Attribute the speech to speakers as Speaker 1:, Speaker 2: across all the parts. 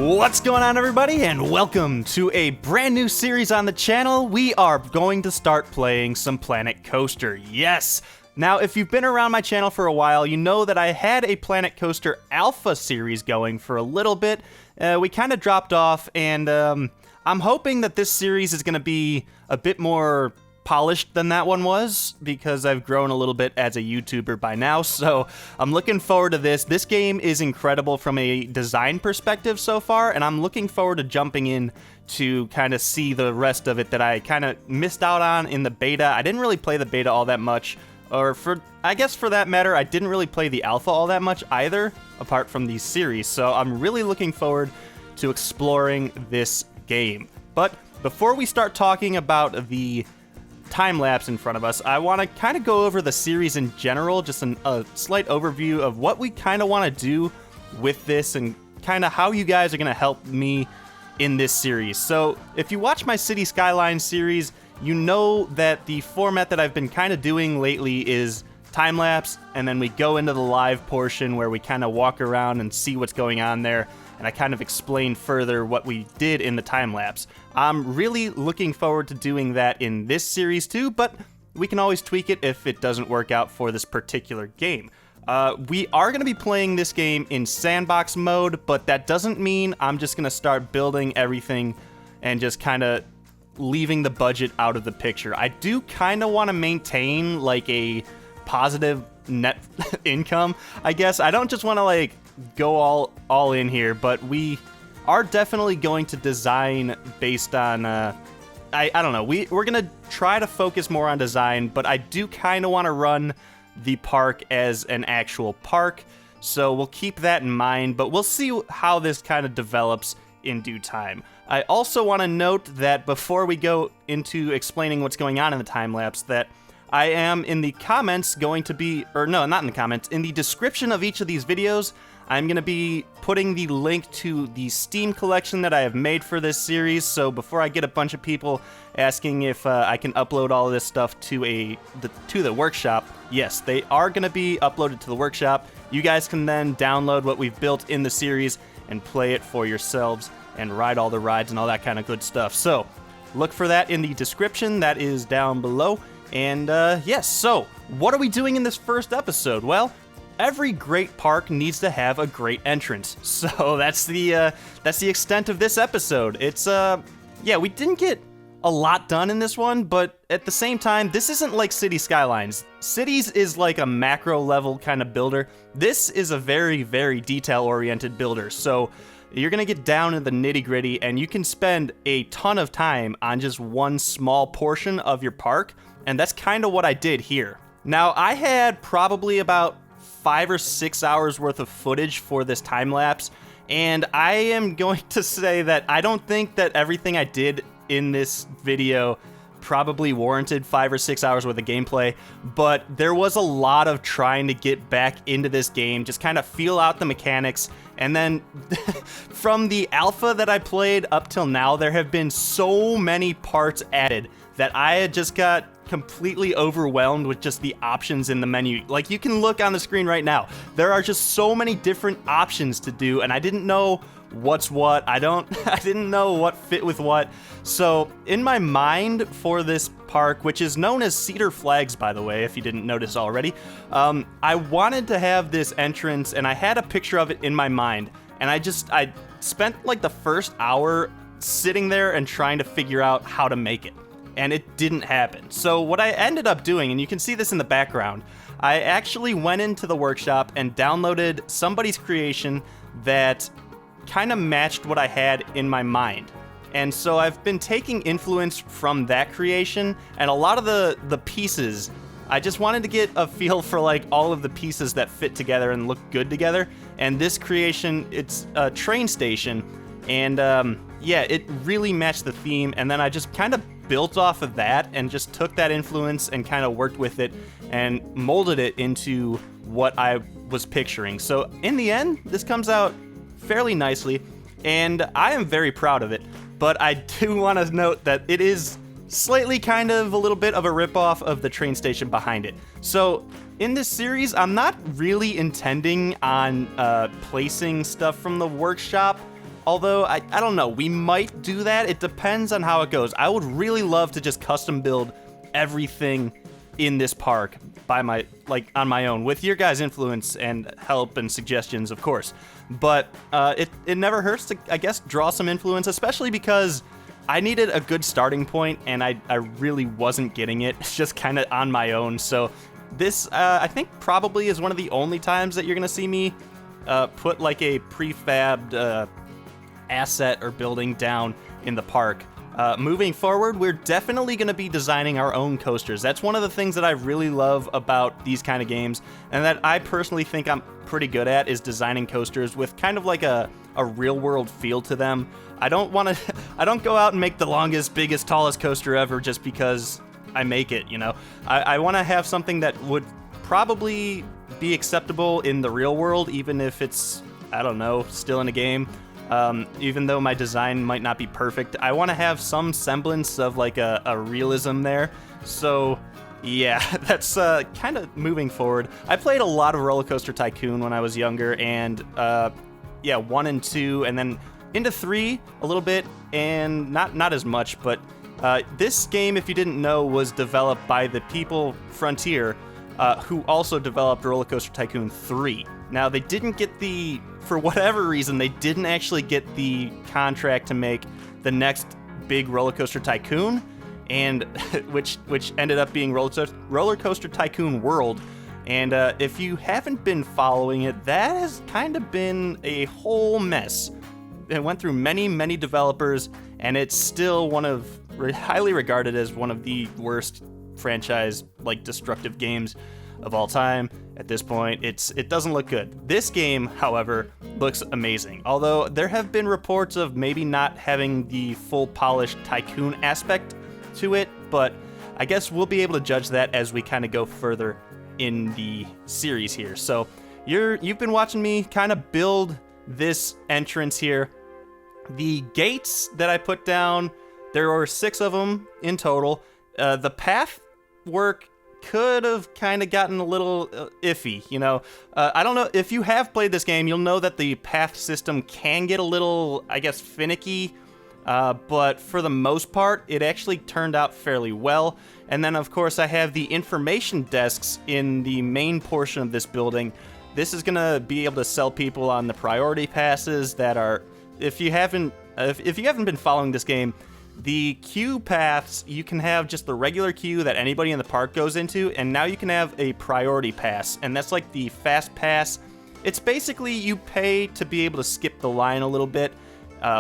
Speaker 1: What's going on, everybody, and welcome to a brand new series on the channel. We are going to start playing some Planet Coaster. Yes! Now, if you've been around my channel for a while, you know that I had a Planet Coaster Alpha series going for a little bit. We kind of dropped off, and I'm hoping that this series is going to be a bit more polished than that one was, because I've grown a little bit as a YouTuber by now, so I'm looking forward to this. This game is incredible from a design perspective so far, and I'm looking forward to jumping in to kind of see the rest of it that I kind of missed out on in the beta. I didn't really play the beta all that much, or I guess for that matter, I didn't really play the alpha all that much either, apart from these series, so I'm really looking forward to exploring this game. But before we start talking about the time lapse in front of us, I want to kind of go over the series in general, just a slight overview of what we kind of want to do with this and kind of how you guys are going to help me in this series. So if you watch my City Skylines series, you know that the format that I've been kind of doing lately is time lapse, and then we go into the live portion where we kind of walk around and see what's going on there, and I kind of explain further what we did in the time lapse. I'm really looking forward to doing that in this series too, but we can always tweak it if it doesn't work out for this particular game. We are going to be playing this game in sandbox mode, but that doesn't mean I'm just going to start building everything and just kind of leaving the budget out of the picture. I do kind of want to maintain like a positive net income, I guess. I don't just want to like go all in here, but we are definitely going to design based on I don't know, we're gonna try to focus more on design, but I do kind of want to run the park as an actual park, so we'll keep that in mind, but we'll see how this kind of develops in due time. I also want to note that before we go into explaining what's going on in the time lapse, that I am in the comments going to be, or no, not in the comments, in the description of each of these videos, I'm going to be putting the link to the Steam collection that I have made for this series, so before I get a bunch of people asking if I can upload all of this stuff to the workshop, yes, they are going to be uploaded to the workshop. You guys can then download what we've built in the series and play it for yourselves and ride all the rides and all that kind of good stuff. So look for that in the description. That is down below. And yes, so what are we doing in this first episode? Well, every great park needs to have a great entrance. So that's the extent of this episode. It's yeah, we didn't get a lot done in this one, but at the same time, this isn't like City Skylines. Cities is like a macro level kind of builder. This is a very, very detail-oriented builder. So you're gonna get down to the nitty-gritty, and you can spend a ton of time on just one small portion of your park, and that's kind of what I did here. Now, I had probably about 5 or 6 hours worth of footage for this time lapse, and I am going to say that I don't think that everything I did in this video probably warranted 5 or 6 hours worth of gameplay, but there was a lot of trying to get back into this game, just kind of feel out the mechanics, and then from the alpha that I played up till now, there have been so many parts added that I had just got completely overwhelmed with just the options in the menu. Like, you can look on the screen right now. There are just so many different options to do, and I didn't know what's what. I didn't know what fit with what. So in my mind for this park, which is known as Cedar Flags, by the way, if you didn't notice already, I wanted to have this entrance, and I had a picture of it in my mind, and I spent like the first hour sitting there and trying to figure out how to make it, and it didn't happen. So what I ended up doing, and you can see this in the background, I actually went into the workshop and downloaded somebody's creation that kind of matched what I had in my mind. And so I've been taking influence from that creation, and a lot of the pieces, I just wanted to get a feel for like all of the pieces that fit together and look good together. And this creation, it's a train station, and yeah, it really matched the theme, and then I just kind of built off of that and just took that influence and kind of worked with it and molded it into what I was picturing. So in the end, this comes out fairly nicely, and I am very proud of it, but I do want to note that it is slightly kind of a little bit of a ripoff of the train station behind it. So in this series, I'm not really intending on placing stuff from the workshop Although, I don't know, we might do that. It depends on how it goes. I would really love to just custom build everything in this park on my own, with your guys' influence and help and suggestions, of course. But it never hurts to, I guess, draw some influence, especially because I needed a good starting point, and I really wasn't getting it. It's just kind of on my own. So this, I think, probably is one of the only times that you're going to see me put like a prefabbed asset or building down in the park. Moving forward, we're definitely going to be designing our own coasters. That's one of the things that I really love about these kind of games, and that I personally think I'm pretty good at, is designing coasters with kind of like a real-world feel to them. I don't go out and make the longest, biggest, tallest coaster ever just because I make it, you know? I want to have something that would probably be acceptable in the real world, even if it's, I don't know, still in a game. Even though my design might not be perfect, I want to have some semblance of like a realism there. So yeah, that's kind of moving forward. I played a lot of Roller Coaster Tycoon when I was younger, and 1 and 2, and then into 3 a little bit, and not as much. But this game, if you didn't know, was developed by the people Frontier, who also developed Roller Coaster Tycoon 3. Now, they didn't get for whatever reason, they didn't actually get the contract to make the next big Roller Coaster Tycoon, and which ended up being Roller Coaster Tycoon World. And if you haven't been following it, that has kind of been a whole mess. It went through many, many developers, and it's still highly regarded as one of the worst franchise, like, destructive games of all time. At this point, it doesn't look good. This game, however, looks amazing. Although there have been reports of maybe not having the full polished Tycoon aspect to it, but I guess we'll be able to judge that as we kind of go further in the series here. So you've been watching me kind of build this entrance here. The gates that I put down, there were 6 of them in total. The path work could have kind of gotten a little iffy, you know. I don't know, if you have played this game, you'll know that the path system can get a little, I guess, finicky, but for the most part, it actually turned out fairly well. And then, of course, I have the information desks in the main portion of this building. This is going to be able to sell people on the priority passes that are, if you haven't been following this game, the queue paths, you can have just the regular queue that anybody in the park goes into, and now you can have a priority pass, and that's like the fast pass. It's basically you pay to be able to skip the line a little bit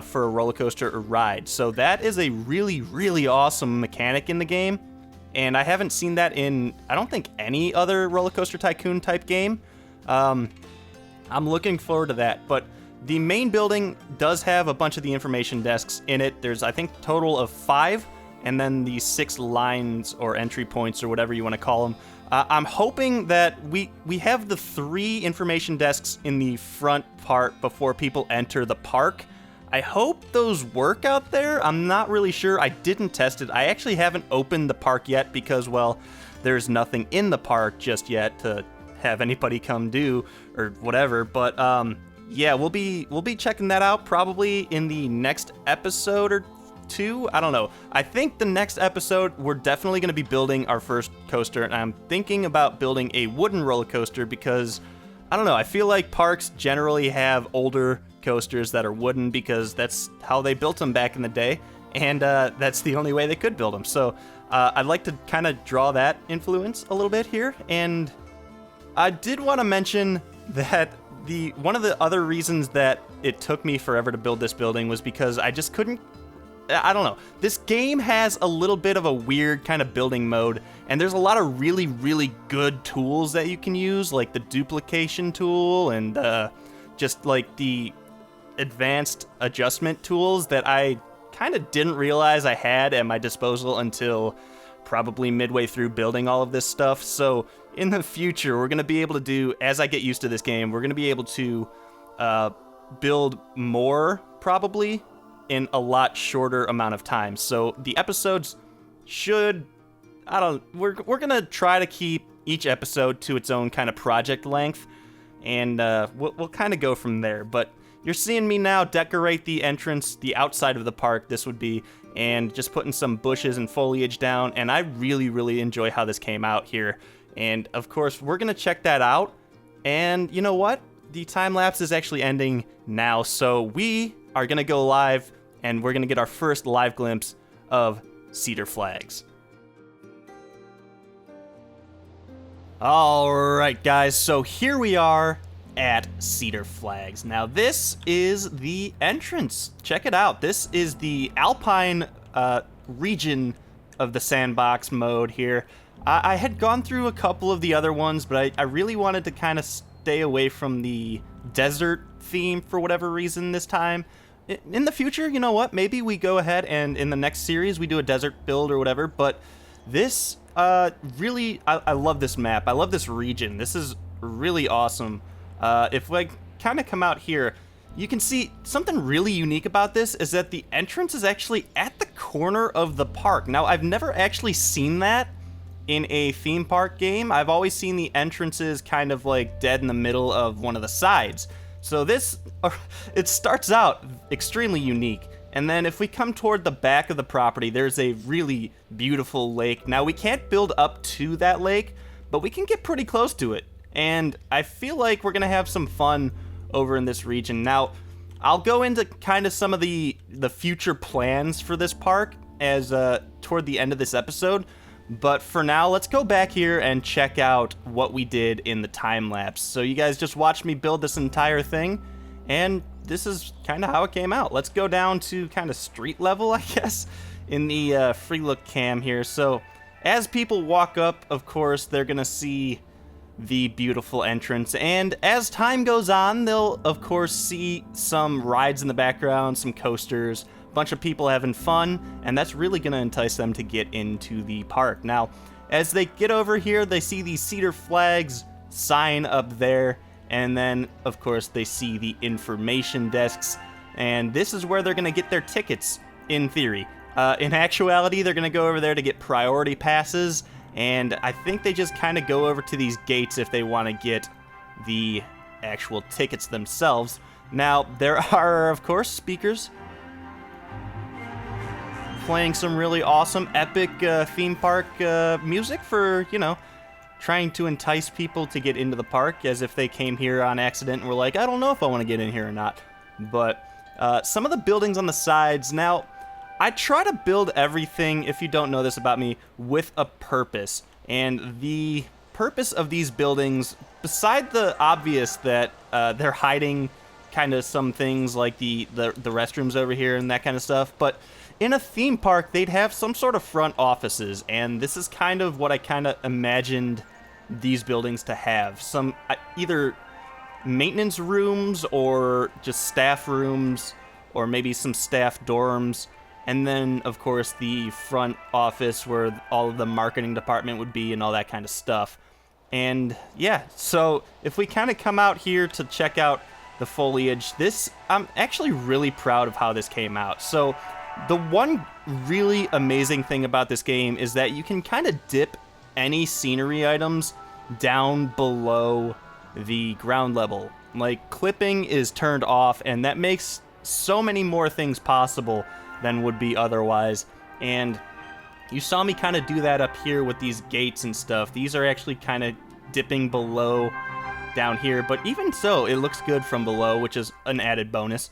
Speaker 1: for a roller coaster or ride. So that is a really, really awesome mechanic in the game, and I haven't seen that in, I don't think, any other Roller Coaster Tycoon type game. I'm looking forward to that, but the main building does have a bunch of the information desks in it. There's, I think, total of 5, and then the 6 lines or entry points or whatever you want to call them. I'm hoping that we have the 3 information desks in the front part before people enter the park. I hope those work out there. I'm not really sure. I didn't test it. I actually haven't opened the park yet because, well, there's nothing in the park just yet to have anybody come do or whatever. But yeah, we'll be checking that out probably in the next episode or 2. I don't know. I think the next episode we're definitely going to be building our first coaster, and I'm thinking about building a wooden roller coaster because, I don't know, I feel like parks generally have older coasters that are wooden because that's how they built them back in the day, and that's the only way they could build them. So I'd like to kind of draw that influence a little bit here, and I did want to mention that one of the other reasons that it took me forever to build this building was because I just couldn't, I don't know. This game has a little bit of a weird kind of building mode, and there's a lot of really, really good tools that you can use, like the duplication tool and just like the advanced adjustment tools that I kind of didn't realize I had at my disposal until probably midway through building all of this stuff. So in the future, we're going to be able to do, as I get used to this game, we're going to be able to build more, probably, in a lot shorter amount of time. So the episodes should, we're going to try to keep each episode to its own kind of project length, and we'll kind of go from there. But you're seeing me now decorate the entrance, the outside of the park, this would be, and just putting some bushes and foliage down, and I really, really enjoy how this came out here. And of course, we're gonna check that out, and you know what? The time lapse is actually ending now, so we are gonna go live, and we're gonna get our first live glimpse of Cedar Flags. Alright guys, so here we are at Cedar Flags. Now this is the entrance. Check it out. This is the Alpine region of the sandbox mode here. I had gone through a couple of the other ones, but I really wanted to kind of stay away from the desert theme for whatever reason this time. In the future, you know what, maybe we go ahead and in the next series we do a desert build or whatever, but this really, I love this map. I love this region. This is really awesome. If I kind of come out here, you can see something really unique about this is that the entrance is actually at the corner of the park. Now, I've never actually seen that in a theme park game. I've always seen the entrances kind of like dead in the middle of one of the sides. So this, it starts out extremely unique. And then if we come toward the back of the property, there's a really beautiful lake. Now, we can't build up to that lake, but we can get pretty close to it. And I feel like we're going to have some fun over in this region. Now, I'll go into kind of some of the future plans for this park as toward the end of this episode. But for now, let's go back here and check out what we did in the time lapse. So you guys just watched me build this entire thing, and this is kind of how it came out. Let's go down to kind of street level, I guess, in the free look cam here. So as people walk up, of course, they're gonna see the beautiful entrance, and as time goes on, they'll of course see some rides in the background, some coasters, a bunch of people having fun, and that's really gonna entice them to get into the park. Now, as they get over here, they see the Cedar Flags sign up there, and then, of course, they see the information desks, and this is where they're going to get their tickets, in theory. In actuality, they're going to go over there to get priority passes, and I think they just kind of go over to these gates if they want to get the actual tickets themselves. Now, there are, of course, speakers playing some really awesome, epic theme park music for, you know, trying to entice people to get into the park as if they came here on accident and were like, I don't know if I want to get in here or not. But some of the buildings on the sides, now, I try to build everything, if you don't know this about me, with a purpose. And the purpose of these buildings, beside the obvious that they're hiding kind of some things like the restrooms over here and that kind of stuff, but in a theme park, they'd have some sort of front offices, and this is kind of what I kind of imagined these buildings to have. Some either maintenance rooms or just staff rooms, or maybe some staff dorms, and then, of course, the front office where all of the marketing department would be and all that kind of stuff. And yeah, so if we kind of come out here to check out the foliage, I'm actually really proud of how this came out. So the one really amazing thing about this game is that you can kind of dip any scenery items down below the ground level. Like, clipping is turned off, and that makes so many more things possible than would be otherwise. And you saw me kind of do that up here with these gates and stuff. These are actually kind of dipping below down here, but even so, it looks good from below, which is an added bonus.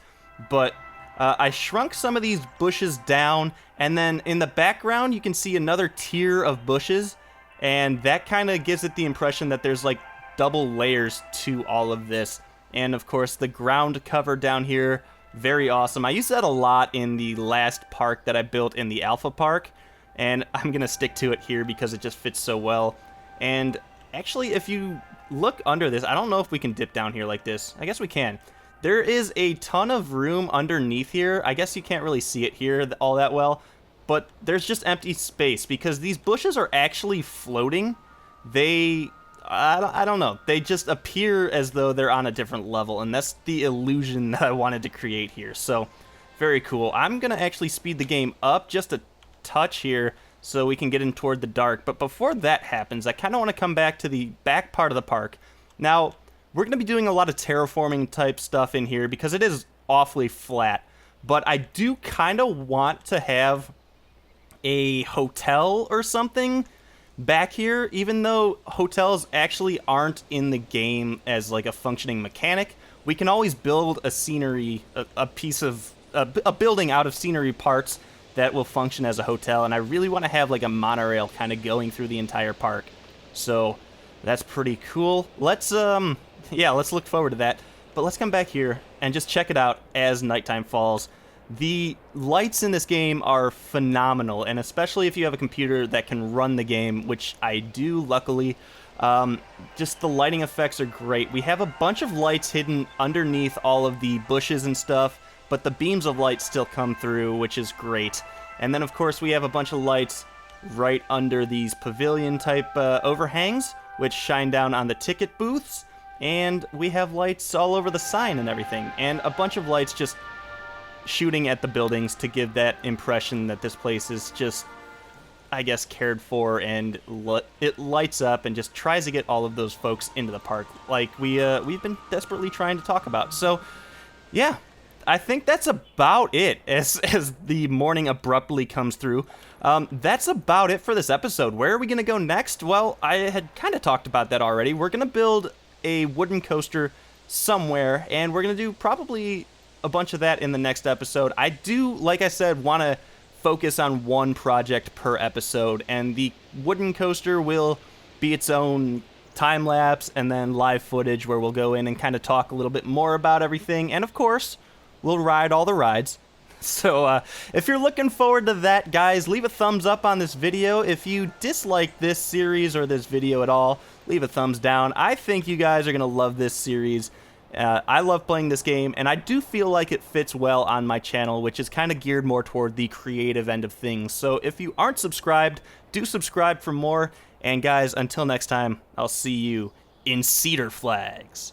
Speaker 1: But I shrunk some of these bushes down, and then in the background you can see another tier of bushes, and that kind of gives it the impression that there's like double layers to all of this. And of course, the ground cover down here, very awesome. I used that a lot in the last park that I built in the Alpha Park, and I'm gonna stick to it here because it just fits so well. And actually, if you look under this, I don't know if we can dip down here like this. I guess we can. There is a ton of room underneath here. I guess you can't really see it here all that well, but there's just empty space because these bushes are actually floating. I don't know. They just appear as though they're on a different level, and that's the illusion that I wanted to create here. So, very cool. I'm going to actually speed the game up just a touch here so we can get in toward the dark. But before that happens, I kind of want to come back to the back part of the park. Now, we're going to be doing a lot of terraforming type stuff in here because it is awfully flat. But I do kind of want to have a hotel or something back here, even though hotels actually aren't in the game as like a functioning mechanic. We can always build a scenery, a piece of a building out of scenery parts that will function as a hotel, and I really want to have like a monorail kind of going through the entire park. So that's pretty cool. Let's look forward to that. But let's come back here and just check it out as nighttime falls. The lights in this game are phenomenal, and especially if you have a computer that can run the game, which I do, luckily. Just the lighting effects are great. We have a bunch of lights hidden underneath all of the bushes and stuff, but the beams of light still come through, which is great. And then, of course, we have a bunch of lights right under these pavilion-type overhangs, which shine down on the ticket booths. And we have lights all over the sign and everything, and a bunch of lights just shooting at the buildings to give that impression that this place is just, I guess, cared for, and it lights up and just tries to get all of those folks into the park like we've been desperately trying to talk about. So, yeah, I think that's about it as the morning abruptly comes through. That's about it for this episode. Where are we going to go next? Well, I had kind of talked about that already. We're going to build a wooden coaster somewhere, and we're going to do probably a bunch of that in the next episode. I do, like I said, want to focus on one project per episode, and the wooden coaster will be its own time lapse and then live footage where we'll go in and kind of talk a little bit more about everything, and of course we'll ride all the rides. So if you're looking forward to that, guys, leave a thumbs up on this video. If you dislike this series or this video at all, leave a thumbs down. I think you guys are gonna love this series. I love playing this game, and I do feel like it fits well on my channel, which is kind of geared more toward the creative end of things. So if you aren't subscribed, do subscribe for more. And guys, until next time, I'll see you in Cedar Flags.